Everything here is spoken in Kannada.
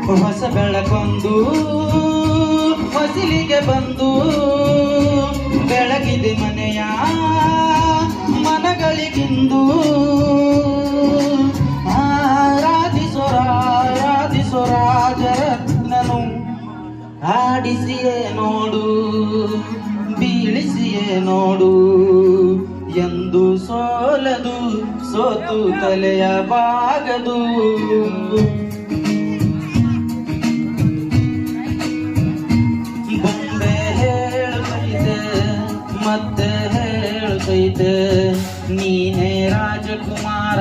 ಹೊಸ ಬೆಳಕೊಂದು ಹೊಸಿಲಿಗೆ ಬಂದು ಬೆಳಗಿದೆ ಮನೆಯ ಮನಗಳಿಗಿಂದು. ಆರಾಧಿಸೋ ರಾಜರತ್ನನು ಆಡಿಸಿಯೇ ನೋಡು ಬೀಳಿಸಿಯೇ ನೋಡು ಎಂದು ಸೋಲದು ಸೋತು ತಲೆಯ ಬಾಗದು. ಬೊಂಬೆ ಹೇಳುತ್ತೈತೆ ಮತ್ತೆ ಹೇಳುತ್ತೈತೆ ನೀನೇ ರಾಜಕುಮಾರ